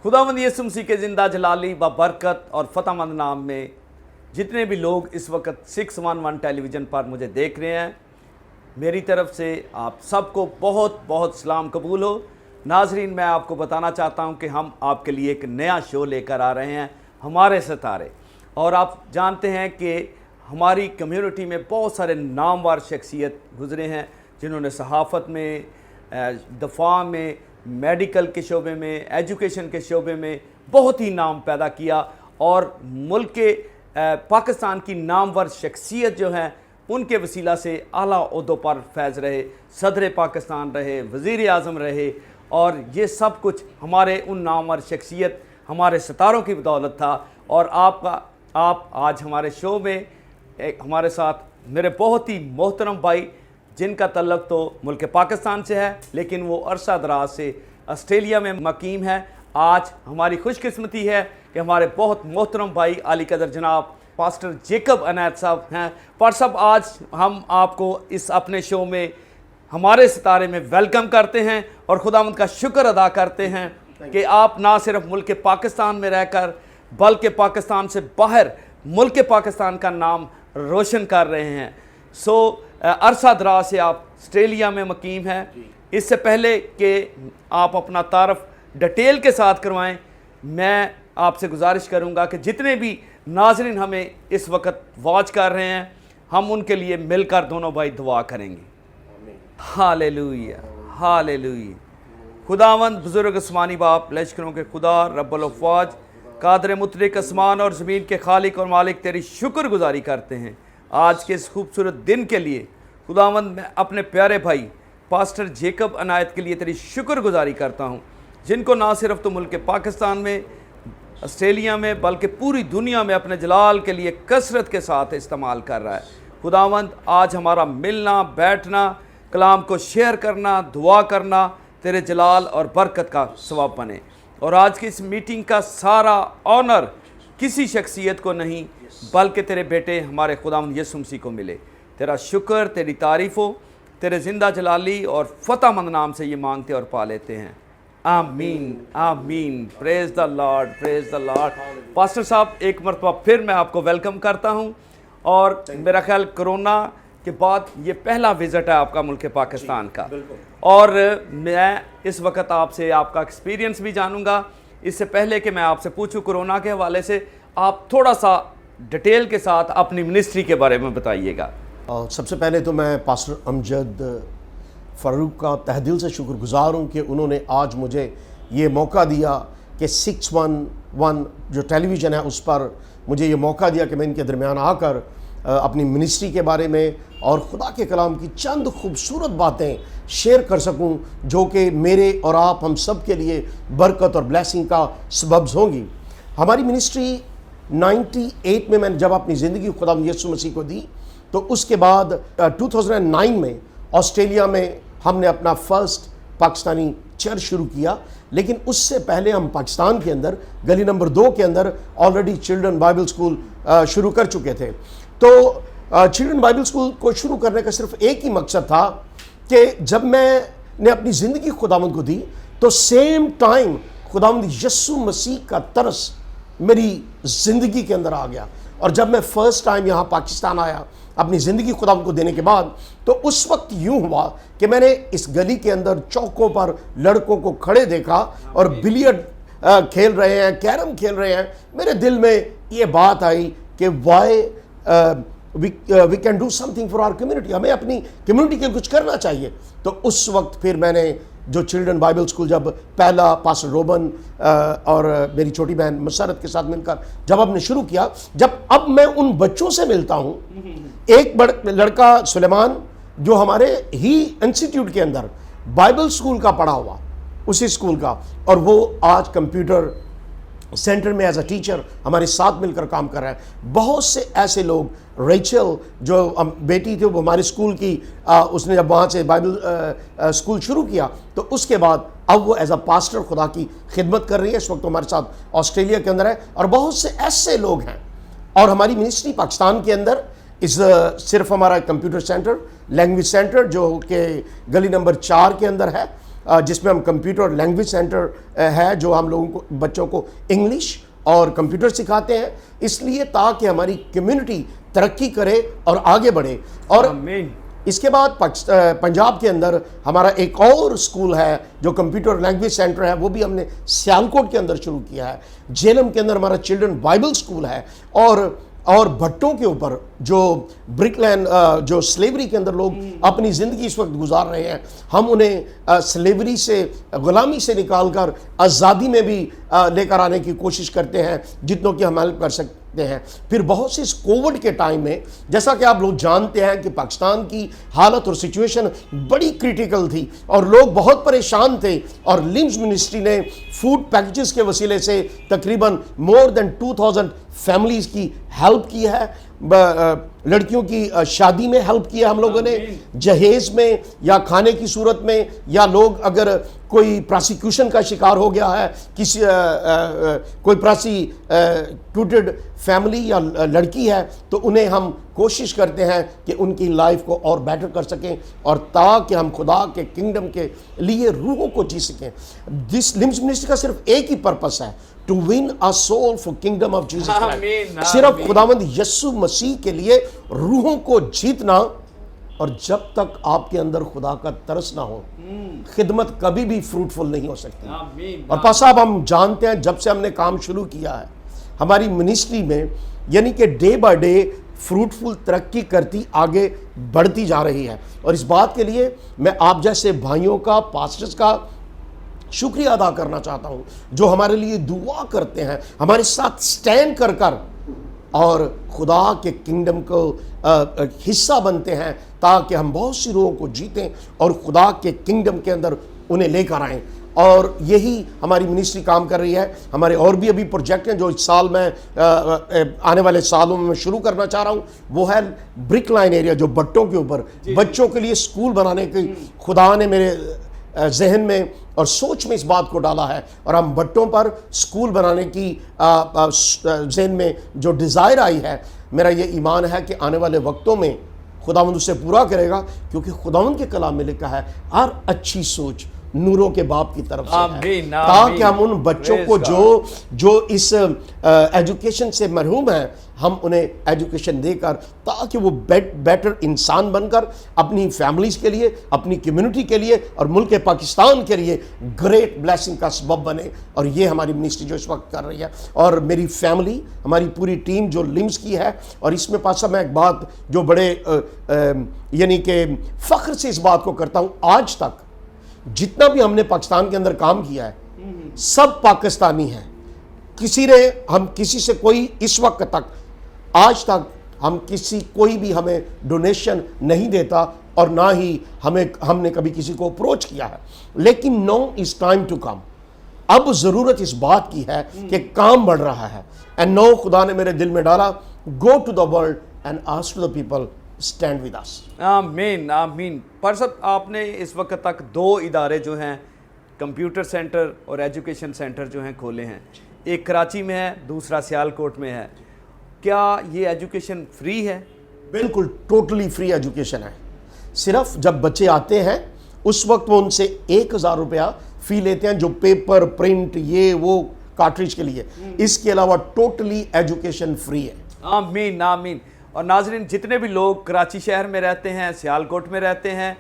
खुदावंद यीशु मसीह के जिंदा जलाली व बरकत और फतेहमंद नाम में जितने भी लोग इस वक्त 611 टेलीविज़न पर मुझे देख रहे हैं, मेरी तरफ से आप सबको बहुत बहुत सलाम कबूल हो। नाजरीन, मैं आपको बताना चाहता हूं कि हम आपके लिए एक नया शो लेकर आ रहे हैं, हमारे सितारे। और आप जानते हैं कि हमारी कम्युनिटी में बहुत सारे नामवर शख्सियत गुजरे हैं जिन्होंने सहाफ़त में, दफ़ा में, मेडिकल के शोबे में, एजुकेशन के शोबे में बहुत ही नाम पैदा किया और मुल्क के पाकिस्तान की नामवर शख्सियत जो हैं उनके वसीला से आला ओहदों पर फैज़ रहे, सदर पाकिस्तान रहे, वज़ीर आज़म रहे। और ये सब कुछ हमारे उन नामवर शख्सियत, हमारे सितारों की बदौलत था। और आप आज हमारे शो में हमारे साथ मेरे बहुत ही मोहतरम भाई, जिनका तल्लुक़ तो मुल्क पाकिस्तान से है लेकिन वो अरसा दराज से ऑस्ट्रेलिया में मकीम है। आज हमारी खुशकिस्मती है कि हमारे बहुत मोहतरम भाई आली कदर जनाब पास्टर जेकब अनायत साहब हैं। पर सब आज हम आपको इस अपने शो में हमारे सितारे में वेलकम करते हैं और खुदावंद का शुक्र अदा करते हैं कि आप ना सिर्फ मुल्क पाकिस्तान में रहकर बल्कि पाकिस्तान से बाहर मुल्क पाकिस्तान का नाम रोशन कर रहे हैं। अरसा दराज से आप ऑस्ट्रेलिया में मकीम हैं। इससे पहले कि आप अपना तारफ़ डिटेल के साथ करवाएं, मैं आपसे गुजारिश करूंगा कि जितने भी नाज़रीन हमें इस वक्त वॉच कर रहे हैं, हम उनके लिए मिलकर दोनों भाई दुआ करेंगे। Hallelujah, hallelujah. खुदावंद बुज़ुर्ग आसमानी बाप, लश्करों के खुदा, रब्बुल अफ़वाज, कादर मुतलिक आसमान और ज़मीन के खालिक और मालिक, तेरी शुक्रगुजारी करते हैं आज के इस खूबसूरत दिन के लिए। खुदावंद, मैं अपने प्यारे भाई पास्टर जेकब अनायत के लिए तेरी शुक्रगुजारी करता हूँ, जिनको ना सिर्फ तो मुल्क पाकिस्तान में, ऑस्ट्रेलिया में, बल्कि पूरी दुनिया में अपने जलाल के लिए कसरत के साथ इस्तेमाल कर रहा है। खुदावंद, आज हमारा मिलना, बैठना, कलाम को शेयर करना, दुआ करना तेरे जलाल और बरकत का सवाब बने। और आज की इस मीटिंग का सारा ऑनर किसी शख्सियत को नहीं बल्कि तेरे बेटे हमारे खुदावंद यीशु मसीह को मिले। तेरा शुक्र, तेरी तारीफ़ हो, तेरे जिंदा जलाली और फतेहमंद नाम से ये मांगते और पा लेते हैं। आमीन, आमीन। Praise the Lord, praise the Lord. Pastor साहब, एक मरतबा फिर मैं आपको वेलकम करता हूँ। और मेरा ख्याल कोरोना के बाद ये पहला विज़िट है आपका मुल्क पाकिस्तान का। और मैं इस वक्त आपसे आपका एक्सपीरियंस भी जानूँगा। इससे पहले कि मैं आपसे पूछूँ कोरोना के हवाले से, आप थोड़ा सा डिटेल के साथ अपनी मिनिस्ट्री के बारे में बताइएगा। सबसे पहले तो मैं पास्टर अमजद फ़ारूक का तहे दिल से शुक्रगुजार हूँ कि उन्होंने आज मुझे ये मौका दिया कि 611 जो टेलीविज़न है उस पर मुझे ये मौका दिया कि मैं इनके दरमियान आकर अपनी मिनिस्ट्री के बारे में और खुदा के कलाम की चंद खूबसूरत बातें शेयर कर सकूं, जो कि मेरे और आप हम सब के लिए बरकत और ब्लेसिंग का सबब होंगी। हमारी मिनिस्ट्री 98 में मैंने जब अपनी ज़िंदगी खुदा यीशु मसीह को दी, तो उसके बाद 2009 में ऑस्ट्रेलिया में हमने अपना फर्स्ट पाकिस्तानी चर्च शुरू किया। लेकिन उससे पहले हम पाकिस्तान के अंदर गली नंबर 2 के अंदर ऑलरेडी चिल्ड्रन बाइबल स्कूल शुरू कर चुके थे। तो चिल्ड्रन बाइबल स्कूल को शुरू करने का सिर्फ एक ही मकसद था कि जब मैंने अपनी ज़िंदगी खुदावंद को दी तो सेम टाइम खुदावंद यीशु मसीह का तरस मेरी ज़िंदगी के अंदर आ गया। और जब मैं फ़र्स्ट टाइम यहाँ पाकिस्तान आया अपनी ज़िंदगी खुदावंद को देने के बाद, तो उस वक्त यूँ हुआ कि मैंने इस गली के अंदर चौकों पर लड़कों को खड़े देखा और बिलियर्ड खेल रहे हैं, कैरम खेल रहे हैं। मेरे दिल में ये बात आई कि why we can do something for our community, हमें अपनी कम्युनिटी के लिए कुछ करना चाहिए। तो उस वक्त फिर मैंने जो चिल्ड्रन बाइबल स्कूल जब पहला पास्टर रोबन और मेरी छोटी बहन मसरत के साथ मिलकर जब हमने शुरू किया, जब अब मैं उन बच्चों से मिलता हूँ, एक लड़का सुलेमान जो हमारे ही इंस्टीट्यूट के अंदर बाइबल स्कूल का पढ़ा हुआ, उसी स्कूल का, और वो आज कंप्यूटर सेंटर में एज अ टीचर हमारे साथ मिलकर काम कर रहा है। बहुत से ऐसे लोग, रेचल जो बेटी थी वो हमारे स्कूल की उसने जब वहाँ से बाइबल स्कूल शुरू किया तो उसके बाद अब वो एज अ पास्टर खुदा की खिदमत कर रही है। इस वक्त हमारे साथ ऑस्ट्रेलिया के अंदर है। और बहुत से ऐसे लोग हैं। और हमारी मिनिस्ट्री पाकिस्तान के अंदर सिर्फ हमारा कंप्यूटर सेंटर, लैंग्वेज सेंटर जो कि गली नंबर 4 के अंदर है, जिसमें हम कंप्यूटर और लैंग्वेज सेंटर है जो हम लोगों को, बच्चों को इंग्लिश और कंप्यूटर सिखाते हैं, इसलिए ताकि हमारी कम्युनिटी तरक्की करे और आगे बढ़े। और इसके बाद पंजाब के अंदर हमारा एक और स्कूल है जो कंप्यूटर लैंग्वेज सेंटर है, वो भी हमने सियालकोट के अंदर शुरू किया है। झेलम के अंदर हमारा चिल्ड्रन बाइबल स्कूल है। और भट्टों के ऊपर जो ब्रिकलैंड जो स्लेवरी के अंदर लोग अपनी ज़िंदगी इस वक्त गुजार रहे हैं, हम उन्हें स्लेवरी से, गुलामी से निकालकर आज़ादी में भी लेकर आने की कोशिश करते हैं जितनों की हम हेल्प कर सकते हैं। फिर बहुत से इस कोविड के टाइम में, जैसा कि आप लोग जानते हैं कि पाकिस्तान की हालत और सिचुएशन बड़ी क्रिटिकल थी और लोग बहुत परेशान थे, और लिम्स मिनिस्ट्री ने फूड पैकेजेस के वसीले से तकरीबन मोर देन 2000 फैमिलीज़ की हेल्प की है। लड़कियों की शादी में हेल्प किया हम लोगों ने, जहेज में या खाने की सूरत में, या लोग अगर कोई प्रोसिक्यूशन का शिकार हो गया है, किसी कोई प्रोसिक्यूटेड फैमिली या लड़की है, तो उन्हें हम कोशिश करते हैं कि उनकी लाइफ को और बेटर कर सकें और ताकि हम खुदा के किंगडम के लिए रूहों को जी सकें। दिस लिम्स मिनिस्ट्री का सिर्फ एक ही पर्पस है, to win a soul for kingdom of Jesus Christ. सिर्फ खुदावंद यीशु मसीह के लिए रूहों को जीतना। और जब तक आपके अंदर खुदा का तरस ना हो, खिदमत कभी भी फ्रूटफुल नहीं हो सकती। और पास साहब, हम जानते हैं जब से हमने काम शुरू किया है हमारी मिनिस्ट्री में, यानी कि डे बाय डे फ्रूटफुल तरक्की करती आगे बढ़ती जा रही है। और इस बात के लिए मैं आप जैसे भाइयों का, पास्टर्स का शुक्रिया अदा करना चाहता हूं जो हमारे लिए दुआ करते हैं, हमारे साथ स्टैंड कर और खुदा के किंगडम को हिस्सा बनते हैं, ताकि हम बहुत सी रूहों को जीतें और खुदा के किंगडम के अंदर उन्हें लेकर आएं। और यही हमारी मिनिस्ट्री काम कर रही है। हमारे और भी अभी प्रोजेक्ट हैं जो इस साल में आने वाले सालों में मैं शुरू करना चाह रहा हूं। वो है ब्रिक लाइन एरिया, जो भट्टों के ऊपर बच्चों के लिए स्कूल बनाने की खुदा ने मेरे जहन में और सोच में इस बात को डाला है। और हम भट्टों पर स्कूल बनाने की जहन में जो डिज़ायर आई है, मेरा ये ईमान है कि आने वाले वक्तों में खुदावंद उसे पूरा करेगा, क्योंकि खुदावंद के कलाम में लिखा है हर अच्छी सोच नूरों के बाप की तरफ से है, ताकि हम उन बच्चों को जो इस एजुकेशन से महरूम हैं, हम उन्हें एजुकेशन देकर, ताकि वो बेटर इंसान बनकर अपनी फैमिलीज के लिए, अपनी कम्युनिटी के लिए और मुल्क पाकिस्तान के लिए ग्रेट ब्लेसिंग का सबब बने। और ये हमारी मिनिस्ट्री जो इस वक्त कर रही है, और मेरी फैमिली, हमारी पूरी टीम जो लिम्स की है। और इसमें पासा मैं एक बात जो बड़े यानी कि फ़ख्र से इस बात को करता हूँ, आज तक जितना भी हमने पाकिस्तान के अंदर काम किया है सब पाकिस्तानी हैं। किसी से कोई इस वक्त तक, आज तक कोई भी हमें डोनेशन नहीं देता और ना ही हमने कभी किसी को अप्रोच किया है। लेकिन now is time to come, अब ज़रूरत इस बात की है कि काम बढ़ रहा है। एंड नो, खुदा ने मेरे दिल में डाला, go to the world and ask to the people stand with us. आमीन आमीन। पार्षद, आपने इस वक्त तक 2 इदारे जो हैं, कंप्यूटर सेंटर और एजुकेशन सेंटर जो हैं खोले हैं। एक कराची में है, दूसरा सियालकोट में है। क्या ये एजुकेशन फ्री है? बिल्कुल टोटली फ्री एजुकेशन है। सिर्फ जब बच्चे आते हैं उस वक्त वो उनसे 1000 रुपया फ़ी लेते हैं, जो पेपर, प्रिंट, ये वो कार्ट्रिज के लिए। इसके अलावा टोटली एजुकेशन फ्री है। आमीन आमीन। और नाजरीन, जितने भी लोग कराची शहर में रहते हैं, सियालकोट में रहते हैं,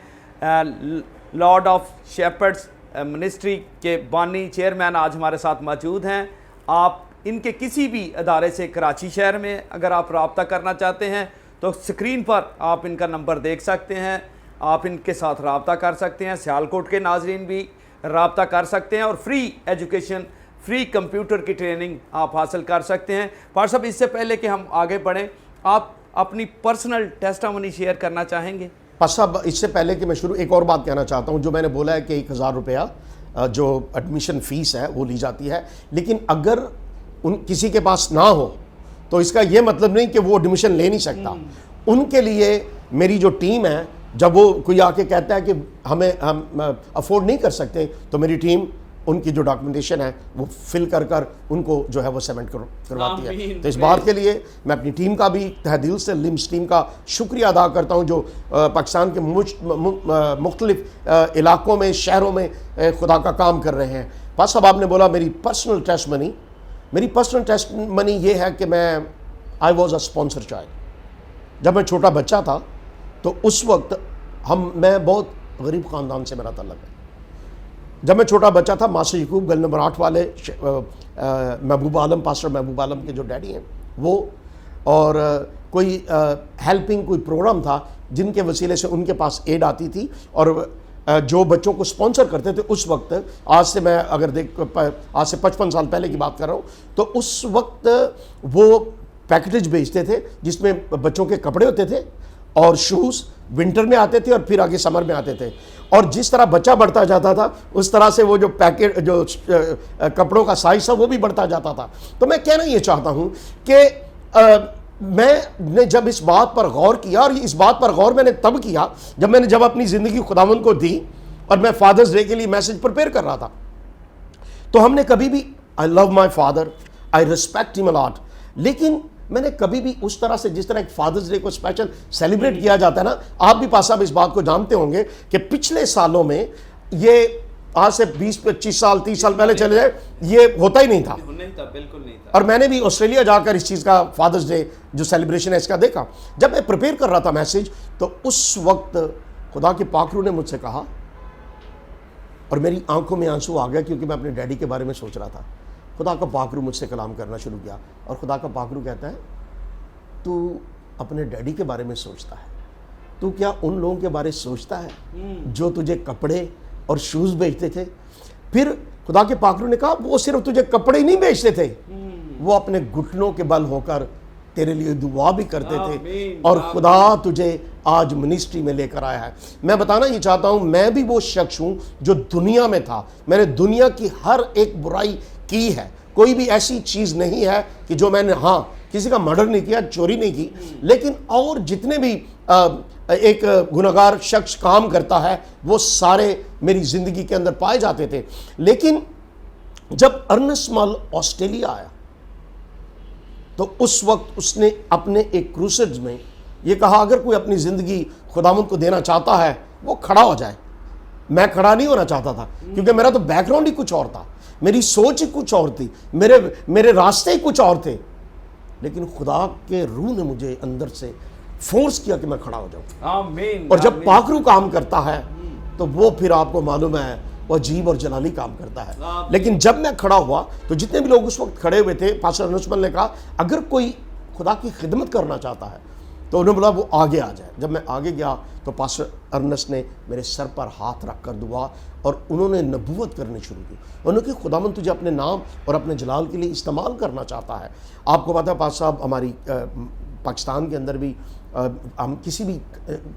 लॉर्ड ऑफ शेपर्ड्स मिनिस्ट्री के बानी चेयरमैन आज हमारे साथ मौजूद हैं। आप इनके किसी भी अदारे से कराची शहर में अगर आप रब्ता करना चाहते हैं तो स्क्रीन पर आप इनका नंबर देख सकते हैं, आप इनके साथ रब्ता कर सकते हैं। सियालकोट के नाजरीन भी रब्ता कर सकते हैं और फ्री एजुकेशन, फ्री कंप्यूटर की ट्रेनिंग आप हासिल कर सकते हैं। पार्षद साहब, इससे पहले कि हम आगे बढ़ें, आप अपनी पर्सनल टेस्टामनी शेयर करना चाहेंगे? साहब, इससे पहले कि मैं शुरू, एक और बात कहना चाहता हूं। जो मैंने बोला है कि 1000 रुपया जो एडमिशन फ़ीस है वो ली जाती है, लेकिन अगर उन किसी के पास ना हो तो इसका ये मतलब नहीं कि वो एडमिशन ले नहीं सकता। उनके लिए मेरी जो टीम है, जब वो कोई आके कहता है कि हम अफोर्ड नहीं कर सकते, तो मेरी टीम उनकी जो डॉक्यूमेंटेशन है वो फिल कर कर उनको जो है वो सबमिट करवाती है। तो इस बात के लिए मैं अपनी टीम का भी तहे दिल से, लिम्स टीम का शुक्रिया अदा करता हूँ, जो पाकिस्तान के मुख्तलिफ इलाकों में, शहरों में खुदा का काम कर रहे हैं। बस अब आपने बोला मेरी पर्सनल टेस्ट मनी ये है कि I was a sponsor child. जब मैं छोटा बच्चा था तो उस वक्त मैं बहुत गरीब ख़ानदान से मेरा तल्लुक़ है। जब मैं छोटा बच्चा था, मास्टर यकूब गली नंबर 8 वाले महबूब आलम, पास्टर महबूब आलम के जो डैडी हैं वो, और कोई हेल्पिंग कोई प्रोग्राम था जिनके वसीले से उनके पास एड आती थी, और जो बच्चों को स्पॉन्सर करते थे उस वक्त, आज से 55 साल पहले की बात कर रहा हूँ, तो उस वक्त वो पैकेज भेजते थे जिसमें बच्चों के कपड़े होते थे और शूज़ विंटर में आते थे और फिर आगे समर में आते थे। और जिस तरह बच्चा बढ़ता जाता था उस तरह से वो जो कपड़ों का साइज था वो भी बढ़ता जाता था। तो मैं कहना ये चाहता हूँ कि मैंने जब इस बात पर गौर किया, और इस बात पर गौर मैंने तब किया जब अपनी ज़िंदगी खुदावंद को दी और मैं फादर्स डे के लिए मैसेज प्रिपेयर कर रहा था। तो हमने कभी भी, I love my father, I respect him a lot, लेकिन मैंने कभी भी उस तरह से, जिस तरह एक फादर्स डे को स्पेशल सेलिब्रेट किया जाता है ना, आप भी पास साहब इस बात को जानते होंगे कि पिछले सालों में, ये आज से 20-25 साल 30 साल पहले चले जाए, ये होता ही नहीं था। बिल्कुल नहीं था। और मैंने भी ऑस्ट्रेलिया जाकर इस चीज़ का, फादर्स डे जो सेलिब्रेशन है इसका देखा। जब मैं प्रिपेयर कर रहा था मैसेज, तो उस वक्त खुदा के पाकरू ने मुझसे कहा, और मेरी आंखों में आंसू आ गया क्योंकि मैं अपने डैडी के बारे में सोच रहा था। खुदा का पाकरू मुझसे कलाम करना शुरू किया, और खुदा का पाकरू कहता है, तू अपने डैडी के बारे में सोचता है, तू क्या उन लोगों के बारे में सोचता है जो तुझे कपड़े और शूज़ बेचते थे? फिर खुदा के पाकरू ने कहा, वो सिर्फ तुझे कपड़े ही नहीं बेचते थे, वो अपने घुटनों के बल होकर तेरे लिए दुआ भी करते थे, और खुदा तुझे आज मिनिस्ट्री में लेकर आया है। मैं बताना ये चाहता हूँ, मैं भी वो शख्स हूँ जो दुनिया में था, मैंने दुनिया की हर एक बुराई की है, कोई भी ऐसी चीज़ नहीं है कि जो मैंने, हाँ, किसी का मर्डर नहीं किया, चोरी नहीं की, लेकिन और जितने भी एक गुनहगार शख्स काम करता है वो सारे मेरी ज़िंदगी के अंदर पाए जाते थे। लेकिन जब अर्नेस्ट मॉल ऑस्ट्रेलिया आया तो उस वक्त उसने अपने एक क्रूसेड में ये कहा, अगर कोई अपनी ज़िंदगी खुदावंद को देना चाहता है वो खड़ा हो जाए। मैं खड़ा नहीं होना चाहता था क्योंकि मेरा तो बैकग्राउंड ही कुछ और था, मेरी सोच ही कुछ और थी, मेरे रास्ते ही कुछ और थे, लेकिन खुदा के रूह ने मुझे अंदर से फोर्स किया कि मैं खड़ा हो जाऊं। आमीन। और जब पाकरू काम करता है तो वो फिर आपको मालूम है वो अजीब और जलाली काम करता है। लेकिन जब मैं खड़ा हुआ तो जितने भी लोग उस वक्त खड़े हुए थे, पास्टर अर्नेस्ट मॉल ने कहा, अगर कोई खुदा की खिदमत करना चाहता है तो उन्होंने बोला वो आगे आ जाए। जब मैं आगे गया तो पास्टर अर्नेस्ट ने मेरे सर पर हाथ रखकर दुआ, और उन्होंने नबूवत करनी शुरू की। उन्होंने कहा, खुदावंद तुझे अपने नाम और अपने जलाल के लिए इस्तेमाल करना चाहता है। आपको पता है पास्टर साहब, हमारी पाकिस्तान के अंदर भी हम किसी भी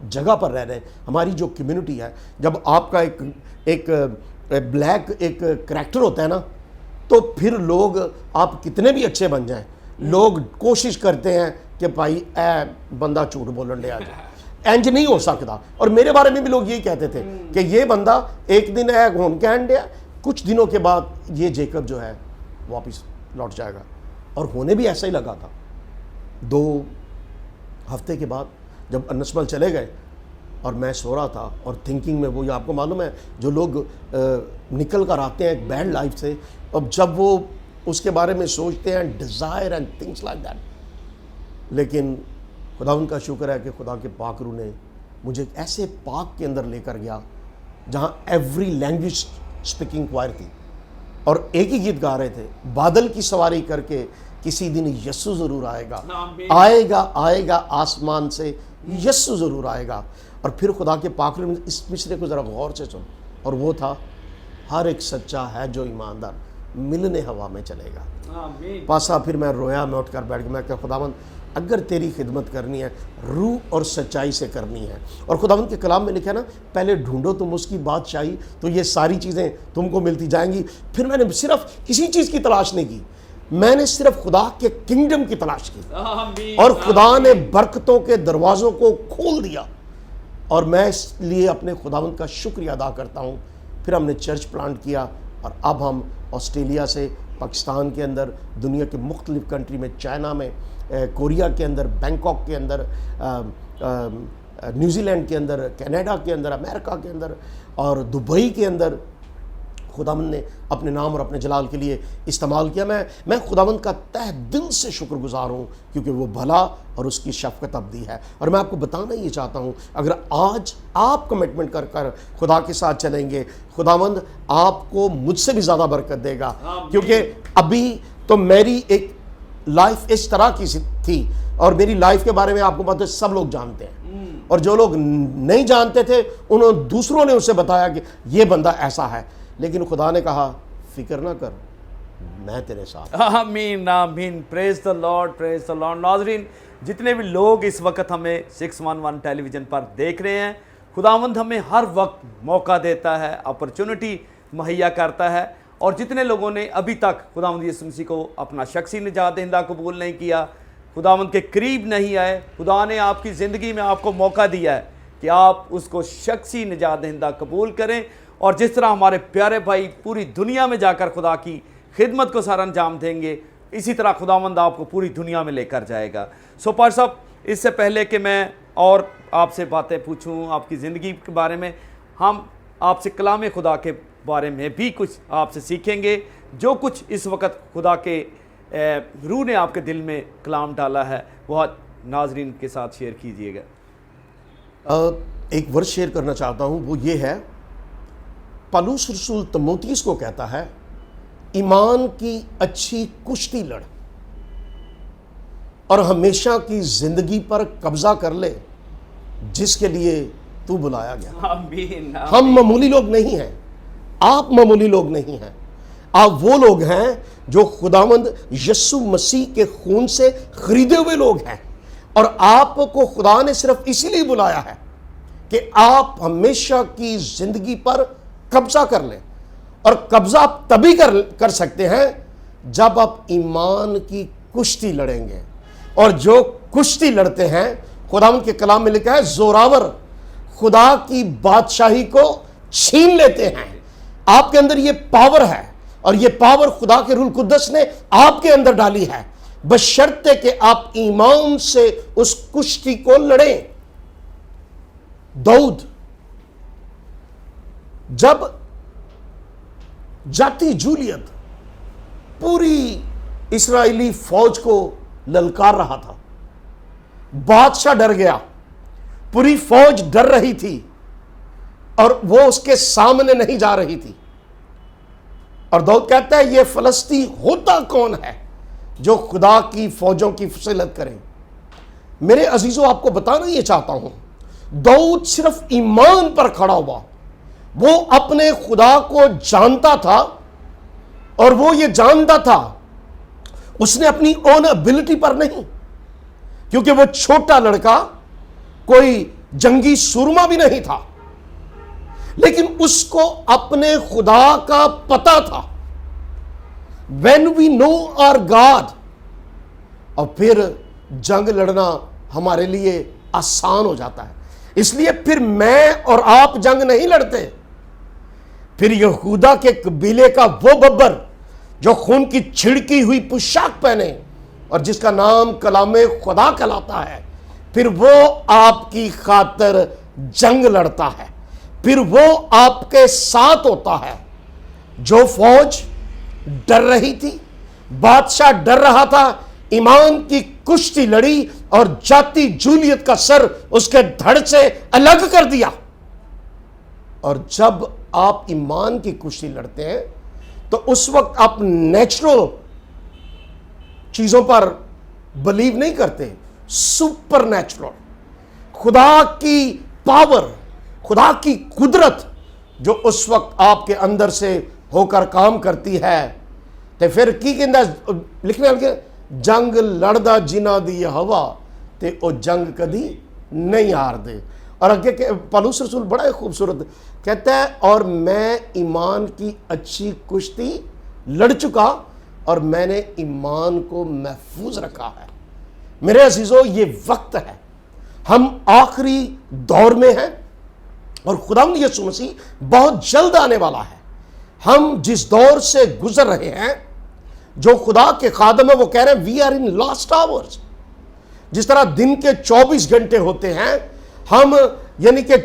जगह पर रह रहे हैं, हमारी जो कम्युनिटी है, जब आपका एक ब्लैक एक करैक्टर होता है ना, तो फिर लोग, आप कितने भी अच्छे बन जाएं, लोग कोशिश करते हैं कि भाई बंदा झूठ बोलन ले आ जाए, इंज नहीं हो सकता। और मेरे बारे में भी लोग यही कहते थे कि ये बंदा एक दिन होन कैन दिया, कुछ दिनों के बाद ये जेकब जो है वापस लौट जाएगा। और होने भी ऐसा ही लगा था। 2 हफ्ते के बाद जब अर्नेस्ट मॉल चले गए और मैं सो रहा था और थिंकिंग में, वो आपको मालूम है जो लोग निकल कर आते हैं एक बैड लाइफ से, अब जब वो उसके बारे में सोचते हैं, desire and things like that. लेकिन खुदा उनका शुक्र है कि खुदा के पाकरू ने मुझे एक ऐसे पाक के अंदर लेकर गया जहाँ एवरी लैंग्वेज स्पीकिंग क्वायर थी, और एक ही गीत गा रहे थे, बादल की सवारी करके किसी दिन यस्सु ज़रूर आएगा, आएगा आएगा आसमान से यस्सु ज़रूर आएगा। और फिर खुदा के पाकरू ने इस मिसरे को ज़रा गौर से सुन, और वो था, हर एक सच्चा है जो ईमानदार मिलने हवा में चलेगा। पासा फिर मैं रोया, मैं उठकर बैठ गया, मैं कहा, खुदावंद अगर तेरी खिदमत करनी है रूह और सच्चाई से करनी है, और खुदावंद के कलाम में लिखा है ना, पहले ढूंढो तुम उसकी बादशाही तो ये सारी चीज़ें तुमको मिलती जाएंगी। फिर मैंने सिर्फ किसी चीज़ की तलाश नहीं की, मैंने सिर्फ खुदा के किंगडम की तलाश की आमीन, और खुदा ने बरकतों के दरवाज़ों को खोल दिया, और मैं इसलिए अपने खुदावंद का शुक्रिया अदा करता हूँ। फिर हमने चर्च प्लांट किया और अब हम ऑस्ट्रेलिया से, पाकिस्तान के अंदर, दुनिया के मुख्तलिफ कंट्री में, चाइना में, कोरिया के अंदर, बैंकॉक के अंदर, न्यूजीलैंड के अंदर, कनाडा के अंदर, अमेरिका के अंदर और दुबई के अंदर खुदावंद ने अपने नाम और अपने जलाल के लिए इस्तेमाल किया। मैं खुदावंद का तह दिल से शुक्रगुजार हूँ, क्योंकि वो भला और उसकी शफ़क़त अब्दी है। और मैं आपको बताना ये चाहता हूँ, अगर आज आप कमिटमेंट कर कर खुदा के साथ चलेंगे, खुदावंद आपको मुझसे भी ज़्यादा बरकत देगा। क्योंकि अभी तो मेरी एक लाइफ इस तरह की थी, और मेरी लाइफ के बारे में आपको पता है, सब लोग जानते हैं, और जो लोग नहीं जानते थे उन्होंने, दूसरों ने उसे बताया कि ये बंदा ऐसा है, लेकिन खुदा ने कहा फिक्र ना कर, मैं तेरे साथ। आमीन आमीन, praise the Lord, praise the Lord. नाज़रीन, जितने भी लोग इस वक्त हमें 611 टेलीविज़न पर देख रहे हैं, खुदावंद हमें हर वक्त मौका देता है, अपॉर्चुनिटी मुहैया करता है। और जितने लोगों ने अभी तक खुदावंद यीशु मसीह को अपना शख्सी निजात दहिंदा कबूल नहीं किया, खुदावंद के करीब नहीं आए, खुदा ने आपकी ज़िंदगी में आपको मौका दिया है कि आप उसको शख्सी निजात दहिंदा कबूल करें। और जिस तरह हमारे प्यारे भाई पूरी दुनिया में जाकर खुदा की खिदमत को सारा अंजाम देंगे, इसी तरह खुदावंद आपको पूरी दुनिया में लेकर जाएगा। सो पार साहब, इससे पहले कि मैं और आपसे बातें पूछूं आपकी ज़िंदगी के बारे में, हम आपसे कलाम खुदा के बारे में भी कुछ आपसे सीखेंगे। जो कुछ इस वक्त खुदा के रूह ने आपके दिल में कलाम डाला है, वह नाजरीन के साथ शेयर कीजिएगा। एक वर्ड शेयर करना चाहता हूँ, वो ये है, पौलुस रसूल तीमुथियुस को कहता है, ईमान की अच्छी कुश्ती लड़ और हमेशा की जिंदगी पर कब्जा कर ले, जिसके लिए तू बुलाया गया। आमीन। हम मामूली लोग नहीं हैं, आप मामूली लोग नहीं हैं, आप वो लोग हैं जो खुदावंद यीशु मसीह के खून से खरीदे हुए लोग हैं। और आपको खुदा ने सिर्फ इसीलिए बुलाया है कि आप हमेशा की जिंदगी पर कब्जा कर लें। और कब्जा आप तभी कर सकते हैं जब आप ईमान की कुश्ती लड़ेंगे। और जो कुश्ती लड़ते हैं, खुदावंद के कलाम में लिखा है, जोरावर खुदा की बादशाही को छीन लेते हैं। आपके अंदर ये पावर है, और ये पावर खुदा के रूह कुद्दस ने आपके अंदर डाली है, बशर्ते कि आप ईमान से उस कुश्ती को लड़ें। दाऊद जब जाती जूलियत पूरी इस्राएली फौज को ललकार रहा था, बादशाह डर गया, पूरी फौज डर रही थी और वो उसके सामने नहीं जा रही थी। और दाऊद कहता है, ये फलस्ती होता कौन है जो खुदा की फौजों की फजीलत करे। मेरे अजीजों, आपको बताना ये चाहता हूं, दाऊद सिर्फ ईमान पर खड़ा हुआ। वो अपने खुदा को जानता था, और वो ये जानता था, उसने अपनी ओन एबिलिटी पर नहीं, क्योंकि वो छोटा लड़का कोई जंगी सूरमा भी नहीं था, लेकिन उसको अपने खुदा का पता था। When we know our God, और फिर जंग लड़ना हमारे लिए आसान हो जाता है। इसलिए फिर मैं और आप जंग नहीं लड़ते। फिर यहूदा के कबीले का वो बब्बर जो खून की छिड़की हुई पोशाक पहने और जिसका नाम कलामे खुदा कहलाता है, फिर वो आपकी खातिर जंग लड़ता है, फिर वो आपके साथ होता है। जो फौज डर रही थी, बादशाह डर रहा था, ईमान की कुश्ती लड़ी और जाती जूलियत का सर उसके धड़ से अलग कर दिया। और जब आप ईमान की कुश्ती लड़ते हैं तो उस वक्त आप नेचुरल चीजों पर बिलीव नहीं करते, सुपर नेचुरल खुदा की पावर, खुदा की कुदरत जो उस वक्त आपके अंदर से होकर काम करती है। तो फिर की कहता लिखने लगे, जंग लड़दा जिन्हां दी हवा ते ओ जंग कदी नहीं हार दे। और आगे पौलुस रसूल बड़ा ही खूबसूरत कहता है, और मैं ईमान की अच्छी कुश्ती लड़ चुका और मैंने ईमान को महफूज रखा है। मेरे अजीजों, ये वक्त है, हम आखिरी दौर में हैं और खुदावंद यीशु मसीह बहुत जल्द आने वाला है। हम जिस दौर से गुजर रहे हैं, जो खुदा के खादम है वो कह रहे हैं we are in last hours. जिस तरह दिन के 24 घंटे होते हैं, हम यानी कि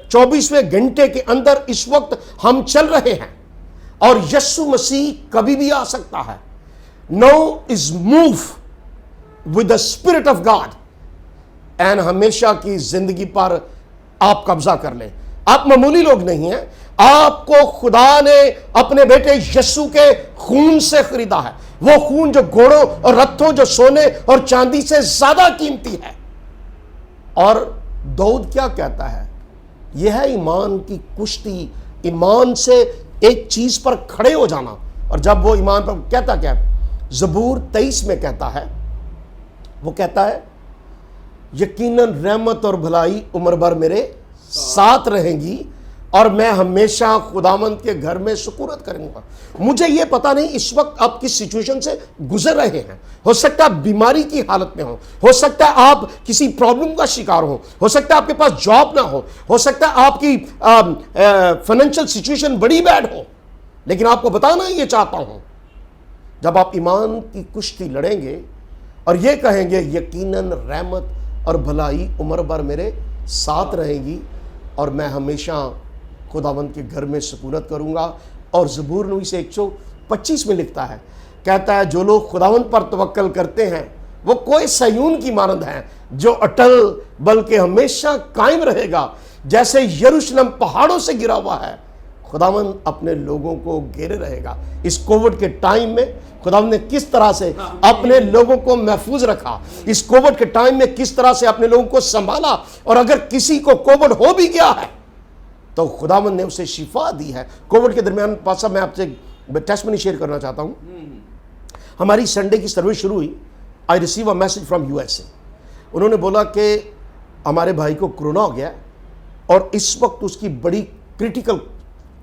24वें घंटे के अंदर इस वक्त हम चल रहे हैं और यीशु मसीह कभी भी आ सकता है। Now is move with the spirit of God and हमेशा की जिंदगी पर आप कब्जा कर लें। आप मामूली लोग नहीं हैं, आपको खुदा ने अपने बेटे यीशु के खून से खरीदा है। वो खून जो घोड़ों और रथों, जो सोने और चांदी से ज्यादा कीमती है। और दाऊद क्या कहता है? यह है ईमान की कुश्ती, ईमान से एक चीज पर खड़े हो जाना। और जब वो ईमान पर कहता क्या है? ज़बूर 23 में कहता है, वो कहता है यकीनन रहमत और भलाई उम्र भर मेरे साथ रहेंगी और मैं हमेशा खुदावंद के घर में सुकूरत करूंगा। मुझे यह पता नहीं इस वक्त आप किस सिचुएशन से गुजर रहे हैं। हो सकता है बीमारी की हालत में हो सकता है आप किसी प्रॉब्लम का शिकार हो सकता है आपके पास जॉब ना हो सकता है आपकी फाइनेंशियल सिचुएशन बड़ी बैड हो। लेकिन आपको बताना ये चाहता हूं, जब आप ईमान की कुश्ती लड़ेंगे और ये कहेंगे यकीनन रहमत और भलाई उम्र भर मेरे साथ रहेगी और मैं हमेशा खुदावंद के घर में सुकूनत करूंगा। और ज़बूर नवीस 125 में लिखता है, कहता है जो लोग खुदावंद पर तवक्कल करते हैं वो कोई सयून की मानद हैं जो अटल बल्कि हमेशा कायम रहेगा। जैसे यरूशलेम पहाड़ों से गिरा हुआ है, खुदावंद अपने लोगों को घेरे रहेगा। इस कोविड के टाइम में खुदावंद ने किस तरह से अपने लोगों को महफूज रखा, इस कोविड के टाइम में किस तरह से अपने लोगों को संभाला। और अगर किसी को कोविड हो भी गया है तो खुदावंद ने उसे शिफा दी है। कोविड के दरमियान पासा मैं आपसे टेस्टमनी शेयर करना चाहता हूं। हमारी संडे की सर्विस शुरू हुई। I receive a message from USA. उन्होंने बोला कि हमारे भाई को कोरोना हो गया और इस वक्त उसकी बड़ी क्रिटिकल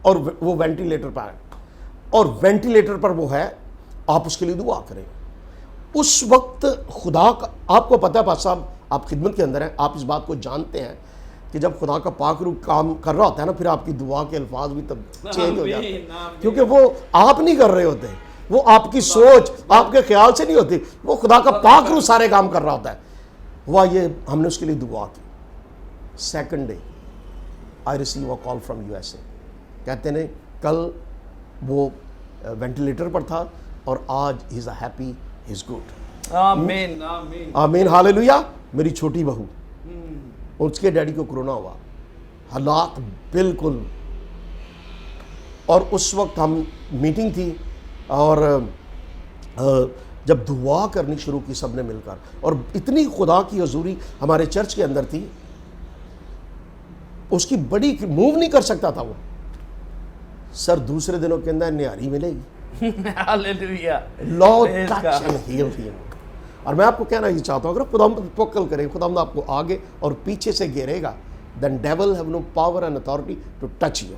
और वो वेंटिलेटर पर है और वेंटिलेटर पर वो है, आप उसके लिए दुआ करें। उस वक्त खुदा का, आपको पता है पास साहब, आप खिदमत के अंदर हैं, आप इस बात को जानते हैं कि जब खुदा का पाक रूह काम कर रहा होता है ना, फिर आपकी दुआ के अल्फाज भी तब चेंज हो जाते हैं। क्योंकि वो आप नहीं कर रहे होते, वो आपकी सोच आपके ख्याल से नहीं होती, वो खुदा का पाक रूह सारे काम कर रहा होता है। हुआ ये, हमने उसके लिए दुआ की। Second day I receive a call from USA. कहते ने कल वो वेंटिलेटर पर था और आज he is happy, he is good. आमीन आमीन आमीन, हालेलुया। मेरी छोटी बहू, उसके डैडी को कोरोना हुआ, हालात बिल्कुल। और उस वक्त हम मीटिंग थी और जब दुआ करनी शुरू की सबने मिलकर, और इतनी खुदा की हजूरी हमारे चर्च के अंदर थी, उसकी बड़ी मूव नहीं कर सकता था वो। सर दूसरे दिनों के अंदर निहारी मिलेगी। हालेलुया, lord Praise touch God. And heal him. और मैं आपको कहना ये चाहता हूं, अगर खुदा तवक्कल करें, खुदा आपको आगे और पीछे से घेरेगा, then devil have no power and authority to touch you.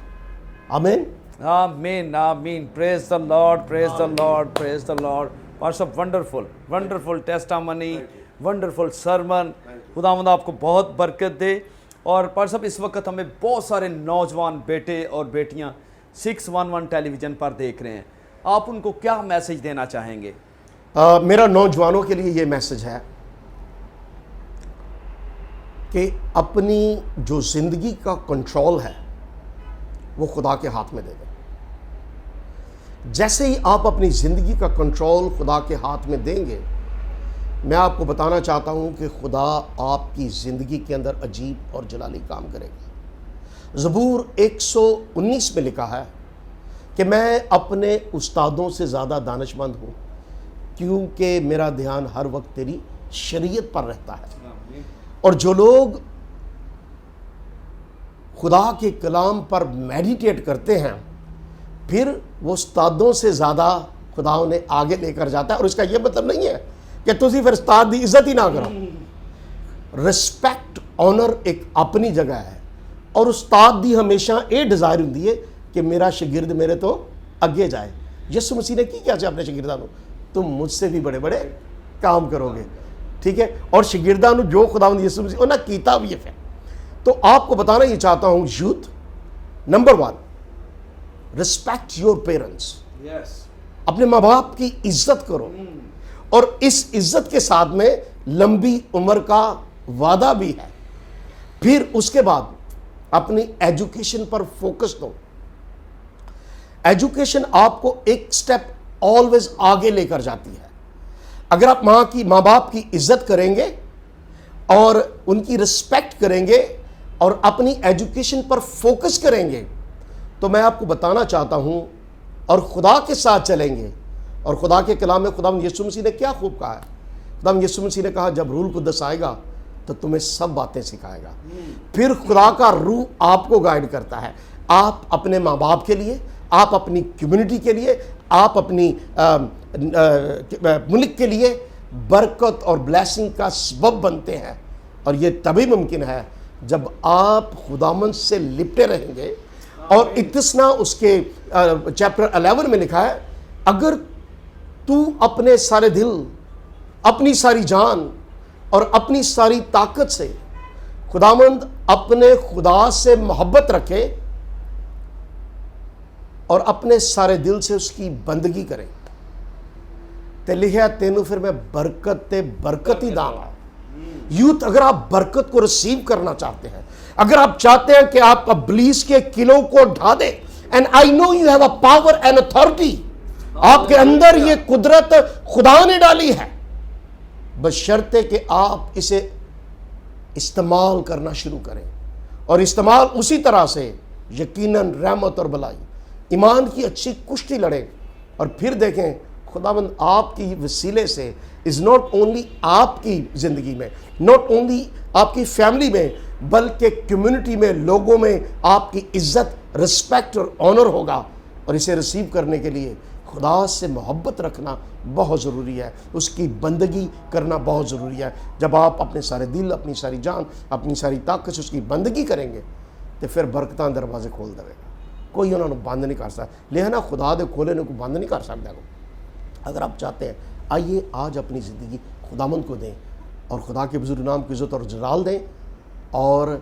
आमीन आमीन आमीन। Praise the Lord, praise the Lord, praise the Lord. Pastor wonderful wonderful testimony, wonderful sermon. खुदावंद आपको बहुत बरकत दे। और पास्टर साहब, इस वक्त हमें बहुत सारे नौजवान बेटे और बेटियां 611 टेलीविज़न पर देख रहे हैं, आप उनको क्या मैसेज देना चाहेंगे? मेरा नौजवानों के लिए ये मैसेज है कि अपनी जो जिंदगी का कंट्रोल है वो खुदा के हाथ में दे दें। जैसे ही आप अपनी जिंदगी का कंट्रोल खुदा के हाथ में देंगे, मैं आपको बताना चाहता हूं कि खुदा आपकी जिंदगी के अंदर अजीब और जलाली काम करेगा। ज़बूर 119 में लिखा है कि मैं अपने उस्तादों से ज़्यादा दानिशमंद हूँ क्योंकि मेरा ध्यान हर वक्त तेरी शरीयत पर रहता है। और जो लोग खुदा के कलाम पर मेडिटेट करते हैं, फिर वो उस्तादों से ज़्यादा खुदा उन्हें आगे लेकर जाता है। और इसका ये मतलब नहीं है कि तुसी फिर उस्ताद की इज्जत ही ना करो। रिस्पेक्ट ऑनर एक अपनी जगह है, और उस्ताद दी हमेशा ये डिज़ायर होंदी है कि मेरा शागिर्द मेरे तो अगे जाए। यीशु मसीह ने की क्या अपने शागिर्दां, तुम मुझसे भी बड़े बड़े काम करोगे, ठीक है। और शागिर्दां जो खुदावंद यीशु मसीह उन्हें कीता भी है। तो आपको बताना ये चाहता हूं youth, number 1, respect your parents. अपने माँ बाप की इज्जत करो, और इस इज्जत के साथ में लंबी उम्र का वादा भी है। फिर उसके बाद अपनी एजुकेशन पर फोकस दो। एजुकेशन आपको एक स्टेप ऑलवेज आगे लेकर जाती है। अगर आप माँ बाप की इज्जत करेंगे और उनकी रिस्पेक्ट करेंगे और अपनी एजुकेशन पर फोकस करेंगे, तो मैं आपको बताना चाहता हूं, और खुदा के साथ चलेंगे। और खुदा के कलाम में खुदा यीशु मसीह ने क्या खूब कहा है। खुदा यीशु मसीह ने कहा, जब रूह कुद्दस आएगा तो तुम्हें सब बातें सिखाएगा। फिर खुदा का रूह आपको गाइड करता है। आप अपने माँ बाप के लिए, आप अपनी कम्युनिटी के लिए, आप अपनी मुल्क के लिए बरकत और ब्लेसिंग का सबब बनते हैं। और ये तभी मुमकिन है जब आप खुदामंद से लिपटे रहेंगे। और इत्तिसना उसके चैप्टर 11 में लिखा है, अगर तू अपने सारे दिल, अपनी सारी जान और अपनी सारी ताकत से खुदामंद अपने खुदा से मोहब्बत रखे और अपने सारे दिल से उसकी बंदगी करे, ते लिखा तेनू फिर मैं बरकत ही दांगा। यूथ, अगर आप बरकत को रिसीव करना चाहते हैं, अगर आप चाहते हैं कि आप इब्लीस के किलों को ढा दे, and I know you have a power and authority, आपके अंदर ये कुदरत खुदा ने डाली है, बशर्ते कि आप इसे इस्तेमाल करना शुरू करें। और इस्तेमाल उसी तरह से यकीनन रहमत और भलाई, ईमान की अच्छी कुश्ती लड़ें। और फिर देखें खुदावंद आपकी वसीले से इज़ नॉट ओनली आपकी ज़िंदगी में, नॉट ओनली आपकी फैमिली में, बल्कि कम्युनिटी में, लोगों में आपकी इज्जत, रिस्पेक्ट और ऑनर होगा। और इसे रिसीव करने के लिए खुदा से मोहब्बत रखना बहुत ज़रूरी है, उसकी बंदगी करना बहुत ज़रूरी है। जब आप अपने सारे दिल, अपनी सारी जान, अपनी सारी ताकत से उसकी बंदगी करेंगे, तो फिर बरकतां दरवाजे खोल देगा, कोई उन्होंने बंद नहीं कर सकता। लिहाजा खुदा दे खोले को बंद नहीं कर सकता। अगर आप चाहते हैं, आइए आज अपनी ज़िंदगी खुदावंद को दें और खुदा के बुजुर्ग नाम की इज़्ज़त और जलाल दें, और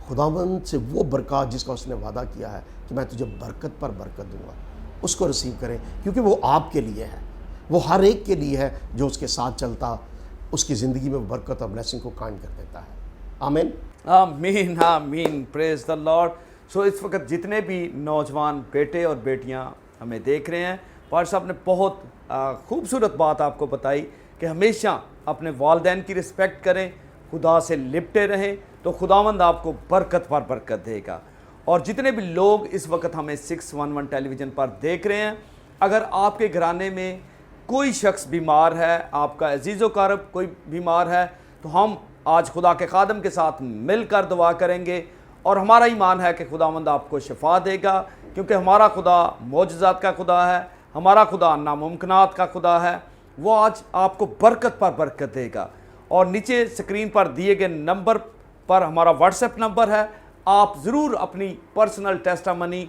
खुदावंद से वो बरकत जिसका उसने वादा किया है कि मैं तुझे बरकत पर बरकत दूंगा, उसको रिसीव करें, क्योंकि वो आपके लिए है, वो हर एक के लिए है जो उसके साथ चलता, उसकी ज़िंदगी में बरकत और ब्लेसिंग को कायम कर देता है। आमीन, आमीन, आमीन, प्रेज द लॉर्ड। सो इस वक्त जितने भी नौजवान बेटे और बेटियां हमें देख रहे हैं, पार साहब ने बहुत खूबसूरत बात आपको बताई कि हमेशा अपने वालिदैन की रिस्पेक्ट करें, खुदा से लिपटे रहें, तो खुदावंद आपको बरकत पर बरकत देगा। और जितने भी लोग इस वक्त हमें 611 टेलीविज़न पर देख रहे हैं, अगर आपके घराने में कोई शख्स बीमार है, आपका अजीज़ो कारब कोई बीमार है, तो हम आज खुदा के खादम के साथ मिलकर दुआ करेंगे। और हमारा ईमान है कि खुदावंद आपको शिफा देगा, क्योंकि हमारा खुदा मौजज़ात का खुदा है, हमारा खुदा नामुमकिनात का खुदा है। वो आज आपको बरकत पर बरकत देगा। और नीचे स्क्रीन पर दिए गए नंबर पर हमारा व्हाट्सएप नंबर है, आप ज़रूर अपनी पर्सनल टेस्टामनी,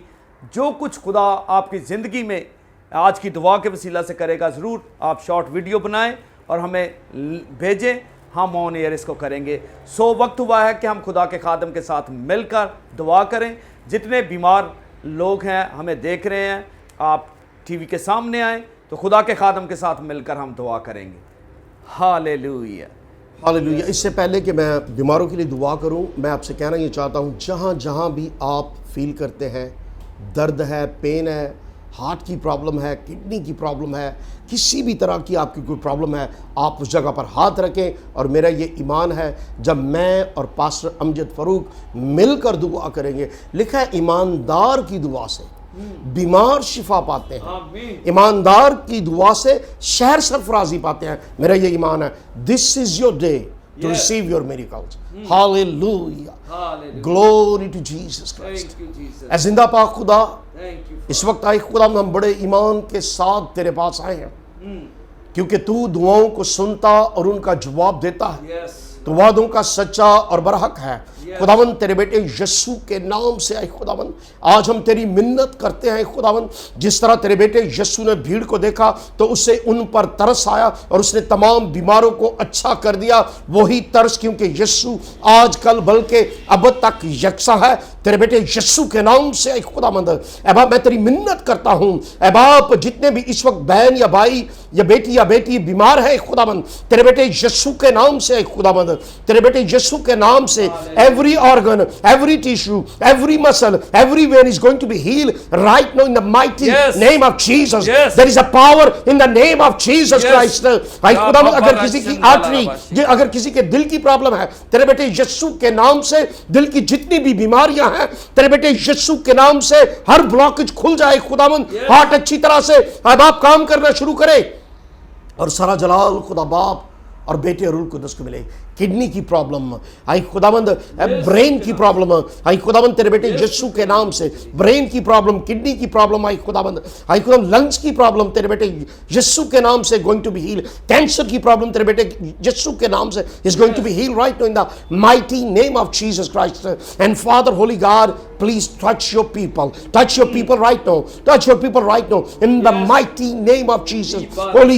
जो कुछ खुदा आपकी ज़िंदगी में आज की दुआ के वसीला से करेगा, ज़रूर आप शॉर्ट वीडियो बनाएं और हमें भेजें, हम ऑन एयर इसको करेंगे। सो वक्त हुआ है कि हम खुदा के खादम के साथ मिलकर दुआ करें। जितने बीमार लोग हैं हमें देख रहे हैं, आप टीवी के सामने आएँ तो खुदा के खादम के साथ मिलकर हम दुआ करेंगे। Hallelujah, hallelujah. इससे पहले कि मैं बीमारों के लिए दुआ करूं, मैं आपसे कहना ये चाहता हूं, जहां जहां भी आप फील करते हैं दर्द है, पेन है, हार्ट की प्रॉब्लम है, किडनी की प्रॉब्लम है, किसी भी तरह की आपकी कोई प्रॉब्लम है, आप उस जगह पर हाथ रखें। और मेरा ये ईमान है, जब मैं और पास्टर अमजद फ़ारूक मिलकर दुआ करेंगे, लिखा है ईमानदार की दुआ से बीमार शिफा पाते हैं, ईमानदार की दुआ से शहर सरफराजी पाते हैं। मेरा ये ईमान है। This is your day to receive your miracles. Hallelujah, glory to Jesus Christ. ऐ जिंदा पाक खुदा, इस वक्त आए खुदा, हम बड़े ईमान के साथ तेरे पास आए हैं, क्योंकि तू दुआओं को सुनता और उनका जवाब देता है। तो वादों का सच्चा और बरहक है। खुदावन तेरे बेटे यीशु के नाम से आए खुदावन, आज हम तेरी मिन्नत करते हैं खुदावन, जिस तरह तेरे बेटे यीशु ने भीड़ को देखा तो उससे उन पर तरस आया और उसने तमाम बीमारों को अच्छा कर दिया। वही तरस, क्योंकि यीशु आज कल बल्कि अब तक यकसा है। तेरे बेटे यीशु के नाम से आए खुदावंद, ऐ बाप मैं तेरी मिन्नत करता हूं, ऐ बाप जितने भी इस वक्त बहन या भाई या बेटी बीमार है खुदावंद, तेरे बेटे यीशु के नाम से आए खुदावंद, तेरे बेटे यीशु के नाम से every organ, every tissue, every muscle, every vein is going to be healed right now in the mighty name of Jesus. There is a power in the name of Jesus Christ. भाई खुदावंद अगर किसी की artery, अगर किसी के दिल की प्रॉब्लम है, तेरे बेटे यीशु के नाम से दिल की जितनी भी बीमारियां हैं, तेरे बेटे यीशु के नाम से हर ब्लॉकेज खुल जाए खुदावंद, हार्ट अच्छी तरह से अब आप काम करना शुरू करे और सारा जलाल खुदा बाप और बेटे और रूह कुदस को मिले। किडनी की प्रॉब्लम आई खुदावंद, ब्रेन की प्रॉब्लम आई खुदावंद, तेरे बेटे यीशु के नाम से ब्रेन की प्रॉब्लम, किडनी की प्रॉब्लम आई खुदावंद, आई खुदावंद लंग्स की प्रॉब्लम तेरे बेटे यीशु के नाम से going to be heal. Cancer की प्रॉब्लम तेरे बेटे यीशु के नाम से is going to be heal right now in the mighty name of Jesus Christ. And father holy God, please touch your people right now, touch your people right now in the mighty name of Jesus. Holy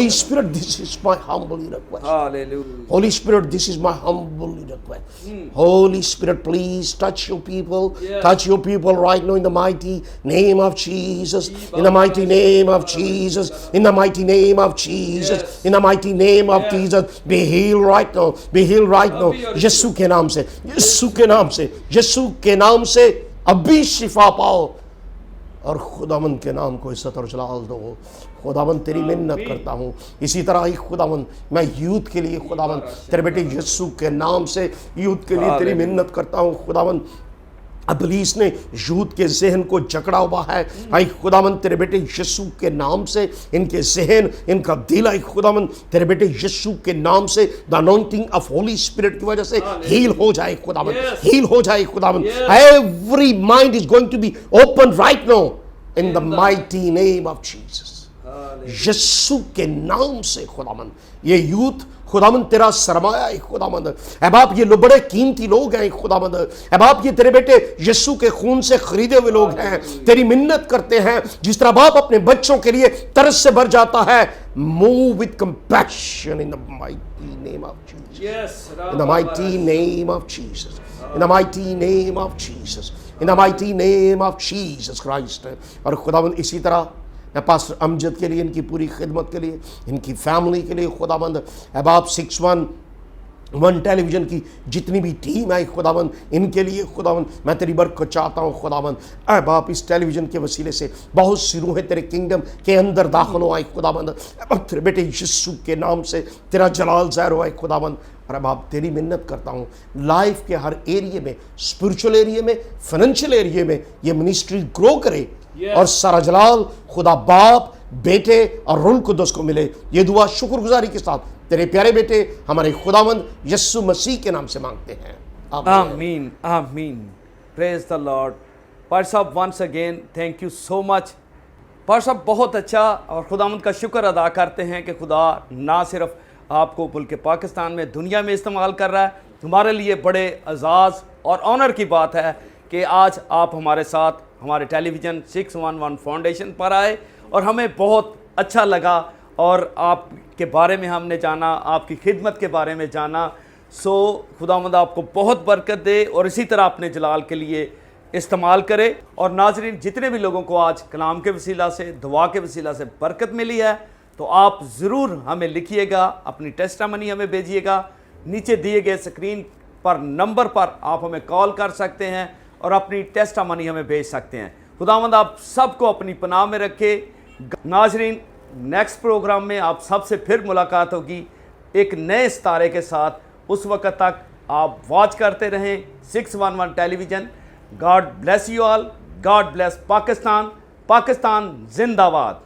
Spirit, this is my humble request. Hallelujah. Holy Spirit, this is my humble request. Holy Spirit, please touch your people, touch your people right now in the mighty name of Jesus, in the mighty name of Jesus, in the mighty name of Jesus, in the mighty name of Jesus. Be healed right now, be healed right now, यीशु के नाम से, यीशु के नाम से, यीशु के नाम से अभी शिफा पाओ और खुदावन के नाम को इज्जत और जलाल दो। खुदावन तेरी मिन्नत करता हूँ, इसी तरह ही खुदावन मैं यूथ के लिए खुदावन तेरे बेटे यीशु के नाम से यूथ के लिए तेरी मिन्नत करता हूँ खुदावन। इब्लीस ने यूथ के जहन को जकड़ा हुआ है, आई खुदावन तेरे बेटे यीशु के नाम से इनके जहन, इनका दिल आई खुदावन तेरे बेटे यीशु के नाम से the anointing of Holi spirit की वजह से हील हो जाए खुदावन, हील हो जाए खुदावन। Every mind is going to be open right now in the mighty name of Jesus. यीशु के नाम से खुदावन ये यूथ खुदामंद तेरा सरमाया है खुदामंद, ऐ बाप ये बड़े कीमती लोग हैं खुदामंद, ऐ बाप ये तेरे बेटे यीशु के खून से खरीदे हुए लोग हैं, तेरी मिन्नत करते हैं जिस तरह बाप अपने बच्चों के लिए तरस से भर जाता है। Move with compassion in the mighty name of Jesus, in the mighty name of Jesus, in the mighty name of Jesus, in the mighty name of Jesus Christ. और खुदावंद इसी तरह मैं पास्टर अमजद के लिए, इनकी पूरी खिदमत के लिए, इनकी फैमिली के लिए खुदावंद, ऐ बाप 611 टेलीविज़न की जितनी भी टीम है खुदावंद, इनके लिए खुदावंद मैं तेरी बरकत चाहता हूँ खुदावंद। ऐ बाप इस टेलीविज़न के वसीले से बहुत सी रूहें तेरे किंगडम के अंदर दाखिल हो आए खुदावंद, तेरे बेटे यीशु के नाम से तेरा जलाल ज़ाहिर हो आए खुदावंद। और बाप तेरी मिन्नत करता हूँ लाइफ के हर एरिए में, स्पिरिचुअल एरिए में, फाइनेंशियल एरिए में ये मिनिस्ट्री ग्रो करे और सारा जलाल खुदा बाप, बेटे और रूह कुदस को मिले। ये दुआ शुक्रगुजारी के साथ तेरे प्यारे बेटे हमारे खुदावंद यीशु मसीह के नाम से मांगते हैं, आमीन आमीन। Praise the Lord. पार साहब once again thank you so much. पार साहब बहुत अच्छा, और खुदावंद का शुक्र अदा करते हैं कि खुदा ना सिर्फ आपको बल्कि पाकिस्तान में, दुनिया में इस्तेमाल कर रहा है। हमारे लिए बड़े एजाज़ और ऑनर की बात है कि आज आप हमारे साथ हमारे टेलीविज़न 611 फाउंडेशन पर आए और हमें बहुत अच्छा लगा और आपके बारे में हमने जाना, आपकी खिदमत के बारे में जाना। सो खुदावंद आपको बहुत बरकत दे और इसी तरह अपने जलाल के लिए इस्तेमाल करे। और नाजरीन जितने भी लोगों को आज कलाम के वसीला से, दुआ के वसीला से बरकत मिली है, तो आप ज़रूर हमें लिखिएगा, अपनी टेस्टामनी हमें भेजिएगा। नीचे दिए गए स्क्रीन पर नंबर पर आप हमें कॉल कर सकते हैं और अपनी टेस्टामनी हमें भेज सकते हैं। खुदावंद आप सबको अपनी पनाह में रखे। नाजरीन नेक्स्ट प्रोग्राम में आप सबसे फिर मुलाकात होगी एक नए सितारे के साथ। उस वक्त तक आप वॉच करते रहें 611 television. God bless you all, God bless Pakistan. Pakistan जिंदाबाद।